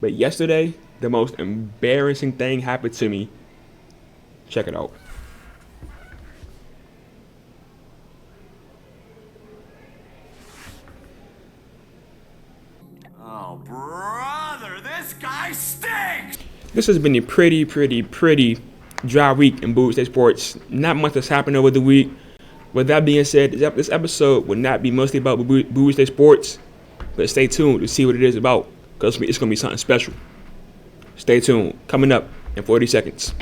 But yesterday, the most embarrassing thing happened to me. Check it out. Oh, brother, this guy stinks! This has been a pretty dry week in Bowie State Sports. Not much has happened over the week. With that being said, this episode will not be mostly about Bowie State Sports, but stay tuned to see what it is about, because it's going to be something special. Stay tuned. Coming up in 40 seconds.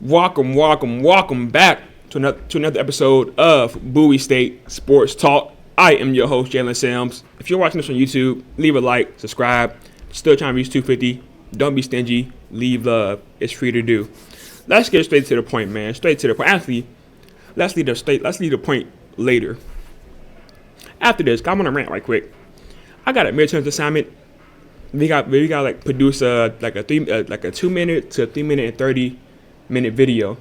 Welcome back to another episode of Bowie State Sports Talk. I am your host, Jalen Sims. If you're watching this on YouTube, leave a like, subscribe. Still trying to reach 250. Don't be stingy. Leave love. It's free to do. Let's get straight to the point, man. Straight to the point. Actually, let's leave the point later. After this, I'm gonna rant right quick. I got a midterms assignment. We got like produce like a 2 minute to 3 minute and 30-minute video.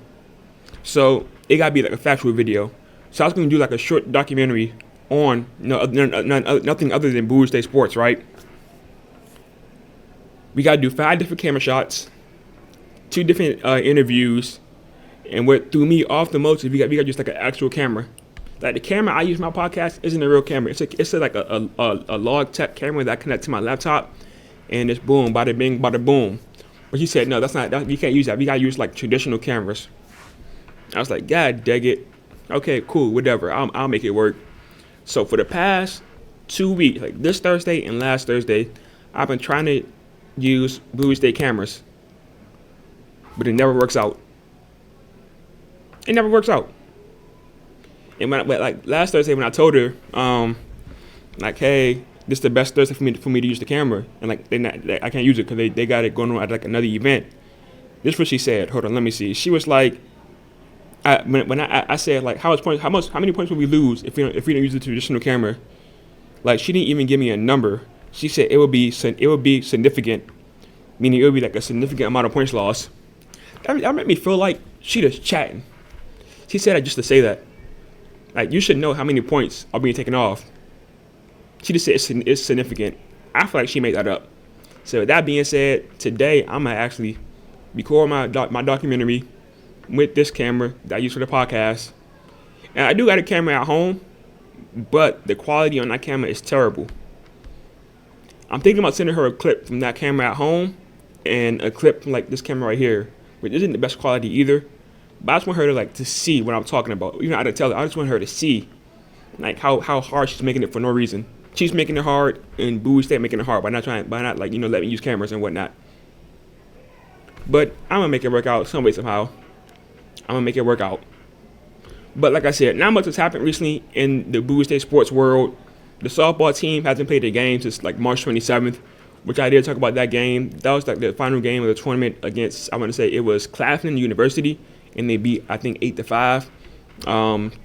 So it gotta be like a factual video. So I was gonna do like a short documentary on nothing other than Bowie State Sports, right? We gotta do 5 different camera shots, 2 different interviews, and what threw me off the most is we got just like an actual camera. Like the camera I use in my podcast isn't a real camera. It's like a Logitech camera that I connect to my laptop, and it's boom, bada bing, bada boom. But he said, no, we can't use that. We gotta use like traditional cameras. I was like, God dang it. Okay, cool, whatever. I'll make it work. So for the past 2 weeks, like this Thursday and last Thursday, I've been trying to use Bowie State cameras, but it never works out. It never works out. And like last Thursday when I told her, like, hey, this is the best Thursday for me to use the camera, and like I can't use it because they got it going on at like another event. This is what she said. Hold on, let me see. She was like, when I said like how many points will we lose if we don't use the traditional camera? Like she didn't even give me a number. She said it would be significant, meaning it would be like a significant amount of points lost. That made me feel like she just chatting. She said that just to say that. Like you should know how many points are being taken off. She just said it's significant. I feel like she made that up. So with that being said, today I'm gonna actually record my documentary with this camera that I use for the podcast. And I do got a camera at home, but the quality on that camera is terrible. I'm thinking about sending her a clip from that camera at home and a clip from like this camera right here, which isn't the best quality either. But I just want her to see what I'm talking about. Even I didn't tell her, I just want her to see like how hard she's making it for no reason. She's making it hard, and Bowie State making it hard by not let me use cameras and whatnot. But I'm gonna make it work out some way somehow. I'm gonna make it work out. But like I said, not much has happened recently in the Bowie State sports world. The softball team hasn't played their game since like March 27th, which I did talk about that game. That was like the final game of the tournament against, I want to say it was Claflin University, and they beat I think 8-5.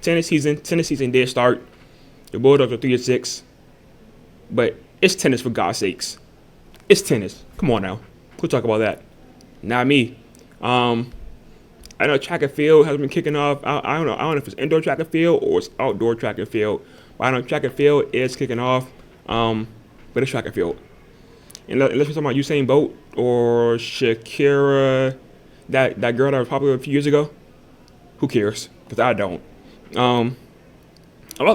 Tennis season did start. The Bulldogs are 3-6, but it's tennis for God's sakes. It's tennis. Come on now, we'll talk about that. Not me. I know track and field has been kicking off. I don't know if it's indoor track and field or it's outdoor track and field. But I know track and field is kicking off. But it's track and field. And let's talk about Usain Bolt or Shakira, that girl that was popular a few years ago. Who cares? Because I don't. About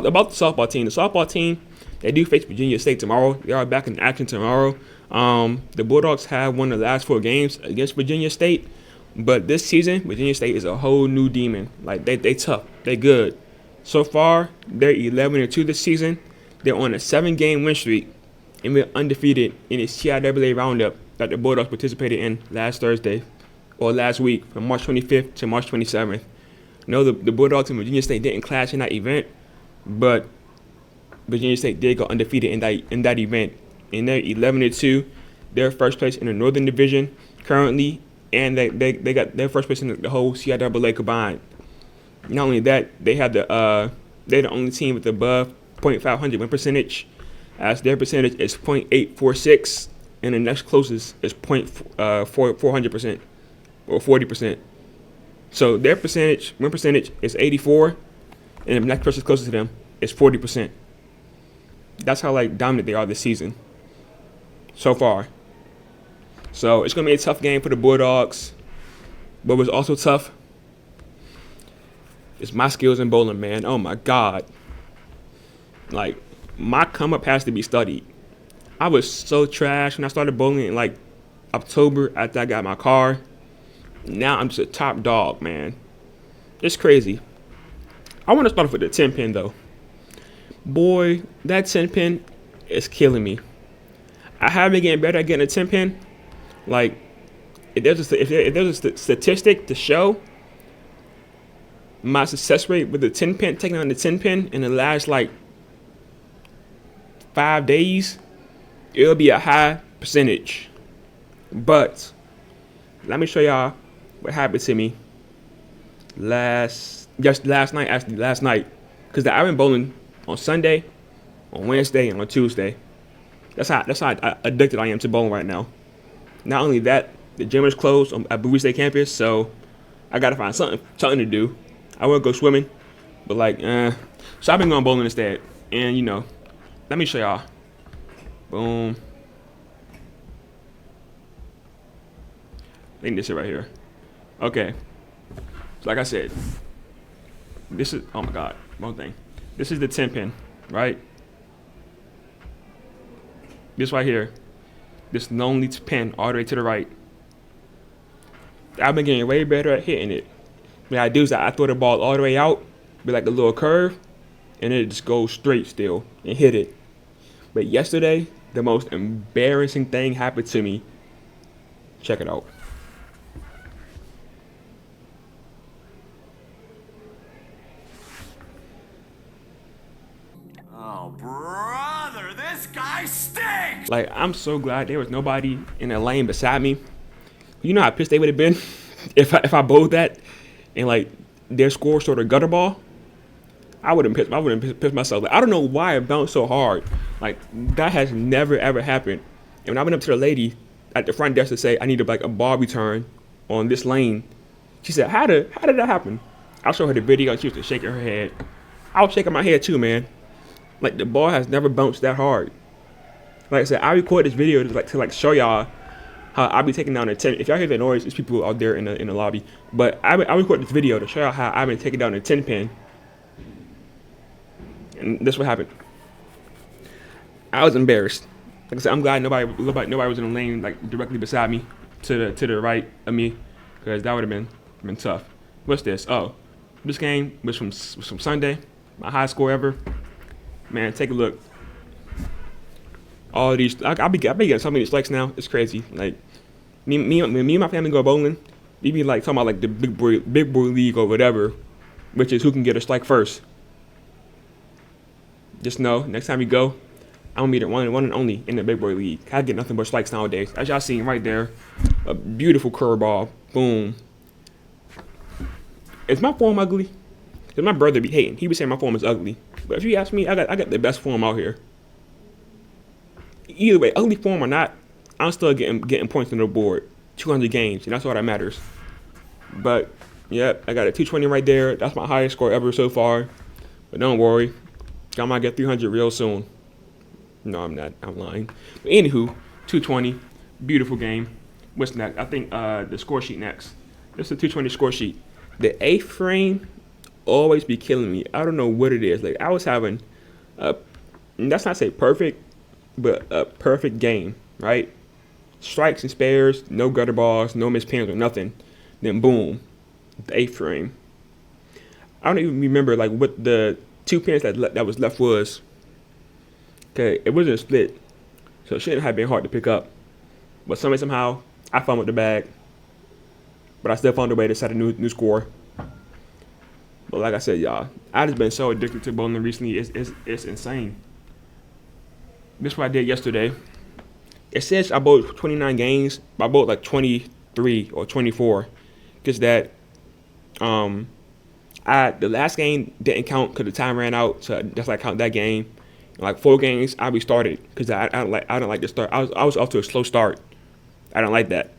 the softball team. The softball team, they do face Virginia State tomorrow. They are back in action tomorrow. The Bulldogs have won the last 4 games against Virginia State. But this season, Virginia State is a whole new demon. Like, they tough. They good. So far, they're 11-2 this season. They're on a 7-game win streak. And we're undefeated in the CIAA roundup that the Bulldogs participated in last Thursday, or last week, from March 25th to March 27th. No, the Bulldogs and Virginia State didn't clash in that event, but Virginia State did go undefeated in that event, and they're 11-2. They're first place in the Northern Division currently, and they got their first place in the whole CIAA combined. Not only that, they're the only team with above .500 win percentage, as their percentage is .846, and the next closest is .400% or 40%. So their win percentage is 84, and the next person closest to them is 40%. That's how dominant they are this season so far. So it's gonna be a tough game for the Bulldogs. But what's also tough is my skills in bowling, man. Oh my God. My come up has to be studied. I was so trash when I started bowling in October after I got my car. Now I'm just a top dog, man. It's crazy. I want to start off with the 10 pin though. Boy, that 10 pin is killing me. I have been getting better at getting a 10 pin. If there's a statistic to show my success rate with the 10 pin, taking on the 10 pin in the last 5 days, it'll be a high percentage. But let me show y'all what happened to me last night, because I've been bowling on Sunday, on Wednesday, and on Tuesday. That's how addicted I am to bowling right now. Not only that, the gym is closed at Bowie State campus, so I gotta find something to do. I will go swimming, but so I've been going bowling instead. And let me show y'all. Boom. I think this is right here. Okay. So like I said, this is, oh my God, wrong thing. This is the 10 pin, right? This right here. This lonely pin all the way to the right. I've been getting way better at hitting it. What I do is I throw the ball all the way out, be like a little curve, and it just goes straight still and hit it. But yesterday, the most embarrassing thing happened to me. Check it out. Oh, brother, this guy stinks! I'm so glad there was nobody in the lane beside me. You know how pissed they would have been if I bowled that and their score sort of gutter ball. I would have pissed myself. I don't know why it bounced so hard. That has never ever happened. And when I went up to the lady at the front desk to say I need a ball return on this lane, she said, "How did that happen?" I'll show her the video. And she was just shaking her head. I was shaking my head too, man. The ball has never bounced that hard. Like I said, I record this video to show y'all how I be taking down the 10. If y'all hear the noise, it's people out there in the lobby. But I record this video to show y'all how I've been taking down the 10 pin. And this what happened. I was embarrassed. Like I said, I'm glad nobody was in the lane directly beside me to the right of me, because that would have been tough. What's this? Oh, this game was from Sunday. My high score ever. Man, take a look. All these, I be getting so many strikes now. It's crazy. Me and my family go bowling. We be talking about the big boy league or whatever, which is who can get a strike first. Just know, next time we go, I'm gonna be the one and only in the big boy league. I get nothing but strikes nowadays. As y'all seen right there, a beautiful curveball. Boom. Is my form ugly? Cause my brother be hating. He be saying my form is ugly. But if you ask me, I got the best form out here. Either way, ugly form or not, I'm still getting points on the board. 200 games, and that's all that matters. But yep, I got a 220 right there. That's my highest score ever so far. But don't worry, I might get 300 real soon. No, I'm not. I'm lying. But anywho, 220, beautiful game. What's next? I think the score sheet next. This is the 220 score sheet. The A-frame always be killing me. I don't know what it is. I was having that's not say perfect, but a perfect game, right? Strikes and spares, no gutter balls, no missed pins or nothing. Then boom, the A-frame. I don't even remember what the 2 pins that was left was. Okay, it wasn't split, so it shouldn't have been hard to pick up. But somehow I fumbled the bag, but I still found a way to set a new score. But like I said, y'all, I just been so addicted to bowling recently. It's insane. This is what I did yesterday. It says I bowled 29 games, but I bowled like 23 or 24. Because that, the last game didn't count because the time ran out, so that's like count that game. Like 4 games, I restarted because I don't like the start. I was off to a slow start. I don't like that.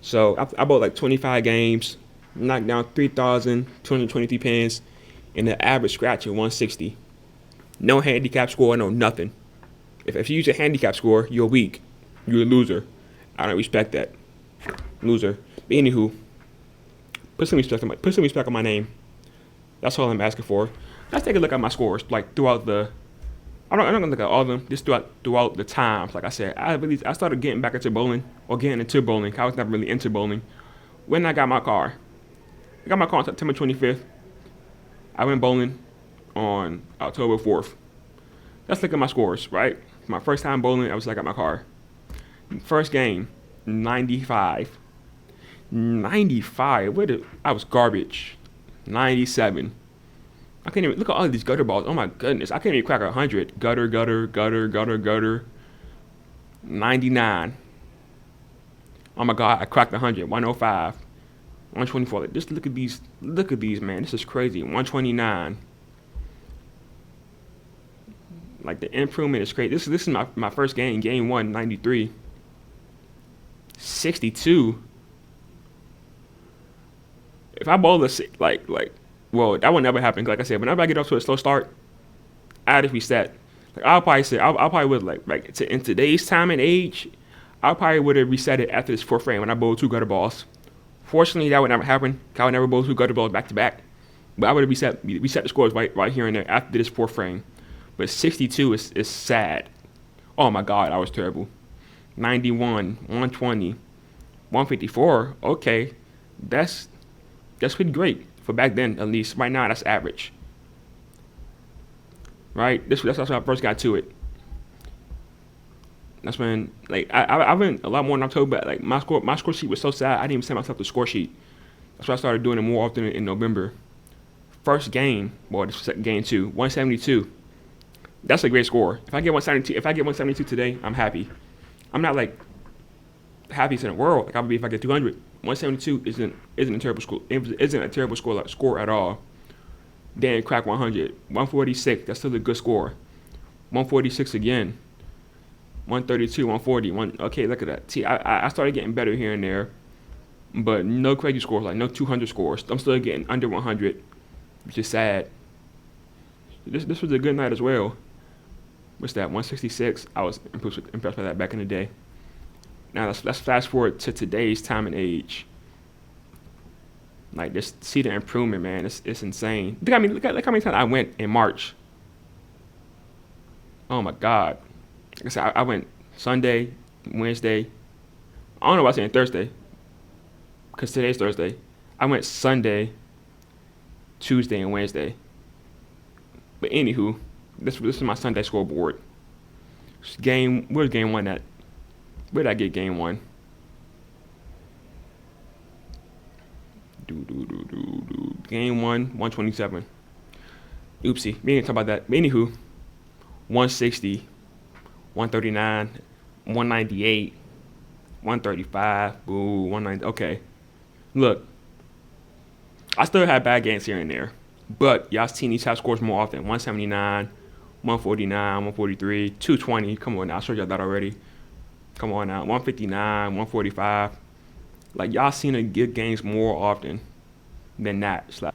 So I bowled like 25 games, knocked down 3,223 pins, and the average scratch of 160. No handicap score, no nothing. If you use a handicap score, you're weak. You're a loser. I don't respect that. Loser. But anywho, put some respect on my name. That's all I'm asking for. Let's take a look at my scores, like throughout the. I'm not gonna look at all of them. Just throughout the times. Like I said, I started getting back into bowling or getting into bowling. I was never really into bowling. When I got my car, on September 25th. I went bowling on October 4th. Let's look at my scores. Right, my first time bowling, I got my car. First game, 95. 95. I was garbage. 97. I can't even look at all of these gutter balls. Oh my goodness, I can't even crack 100. Gutter. 99. Oh my God, I cracked 100. 105. 124. Just look at these. Look at these, man. This is crazy. 129. Like the improvement is crazy. This is my first game. Game 1, 93. 62. If I bowl well, that would never happen. Like I said, whenever I get off to a slow start, I just reset. Like I'll probably would in today's time and age, I probably would have reset it after this 4th frame when I bowled 2 gutter balls. Fortunately, that would never happen. I would never bowl 2 gutter balls back to back. But I would have reset the scores right here and there after this 4th frame. But 62 is sad. Oh my God, I was terrible. 91, 120, 154. Okay, that's pretty great for back then, at least. Right now, that's average. Right? That's when I first got to it. That's when I went a lot more in October. Like my score sheet was so sad. I didn't even send myself the score sheet. That's why I started doing it more often in November. First game, this was game 2, 172. That's a great score. If I get 172 today, I'm happy. I'm not like happiest in the world. Like I would be if I get 200. 172 isn't a terrible score. It isn't a terrible score at all. Then crack 100. 146. That's still a good score. 146 again. 132, 140. Okay, look at that. See, I started getting better here and there, but no crazy scores, like no 200 scores. I'm still getting under 100, which is sad. This was a good night as well. What's that? 166. I was impressed by that back in the day. Now let's fast forward to today's time and age. Like just see the improvement, man. It's insane. Look how many times I went in March. Oh my God. Like I said, I went Sunday, Wednesday. I don't know why I'm saying Thursday, because today's Thursday. I went Sunday, Tuesday, and Wednesday. But anywho, this is my Sunday scoreboard. Where's game 1 at? Where did I get game 1? Game 1, 127. Oopsie, we didn't talk about that. But anywho, 160, 139, 198, 135, boo, 190. Okay, look, I still have bad games here and there, but y'all seen these high scores more often. 179, 149, 143, 220. Come on now, I showed y'all that already. Come on now, 159, 145. Like y'all seen a good games more often than that. It's like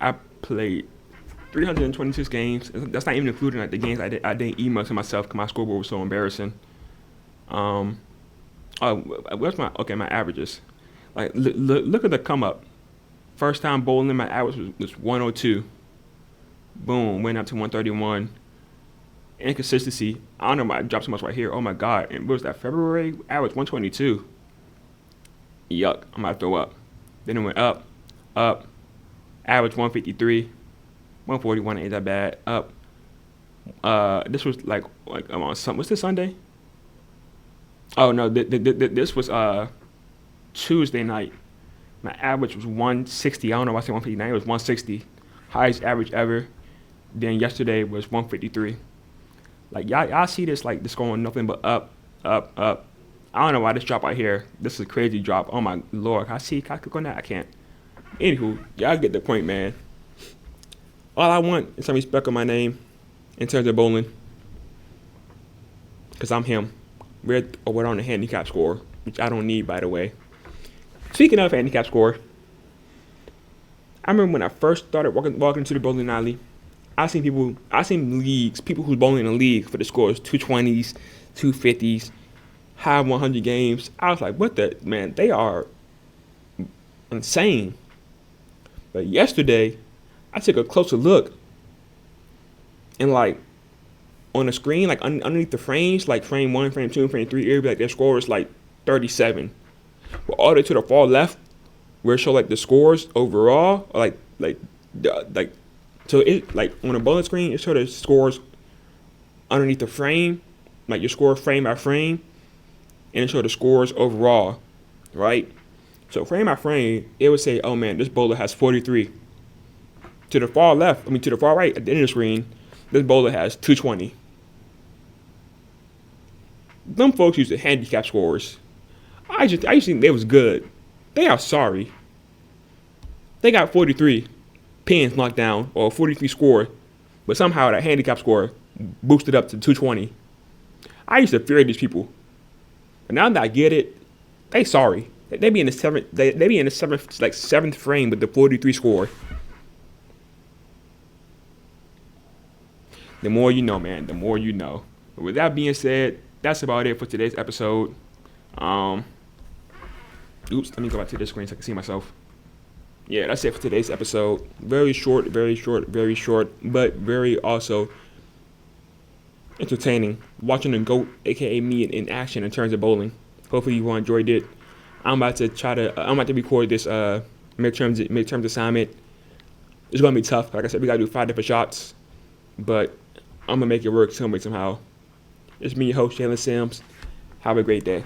I played 326 games. That's not even including like the games I didn't email to myself because my scoreboard was so embarrassing. Where's my averages? Like look at the come up. First time bowling, my average was 102. Boom, went up to 131. Inconsistency. I don't know why I dropped so much right here. Oh my God. And what was that? February? Average 122. Yuck. I'm about to throw up. Then it went up. Average 153. 141 ain't that bad. Up. This was like I'm on what's this Sunday? Oh no, this was Tuesday night. My average was 160. I don't know why I said 159. It was 160. highest average ever. Then yesterday was 153. Like y'all see this, like this going nothing but up, up, up. I don't know why this drop out here. This is a crazy drop. Oh my lord. Can I click on that? I can't. Anywho, y'all get the point, man. All I want is some respect on my name in terms of bowling. Because I'm him. We're on the handicap score, which I don't need, by the way. Speaking of handicap score, I remember when I first started walking into the bowling alley, I seen leagues, people who's bowling in a league for the scores, 220s, 250s, high 100 games. I was like, what the, man, they are insane. But yesterday, I took a closer look, and like on the screen, like underneath the frames, like frame 1, frame 2, frame 3, it'd be like their score is like 37. But all the way to the far left, where it show like the scores overall, like so it like on a bowling screen, it show the scores underneath the frame, like your score frame by frame, and it show the scores overall, right? So frame by frame, it would say, oh man, this bowler has 43. To the far left, to the far right at the end of the screen, this bowler has 220. Them folks use the handicap scores. I just think they was good. They are sorry. They got 43 pins knocked down, or 43 score, but somehow that handicap score boosted up to 220. I used to fear these people, but now that I get it, they sorry. They be in the seventh. They be in the seventh frame with the 43 score. The more you know, man. The more you know. But with that being said, that's about it for today's episode. Oops, let me go back to this screen so I can see myself. Yeah, that's it for today's episode. Very short, but very also entertaining. Watching the GOAT, aka me, in action in terms of bowling. Hopefully you all enjoyed it. I'm about to record this midterms assignment. It's gonna be tough. Like I said, we gotta do 5 different shots, but I'm gonna make it work some way somehow. It's me, your host, Jalen Sims. Have a great day.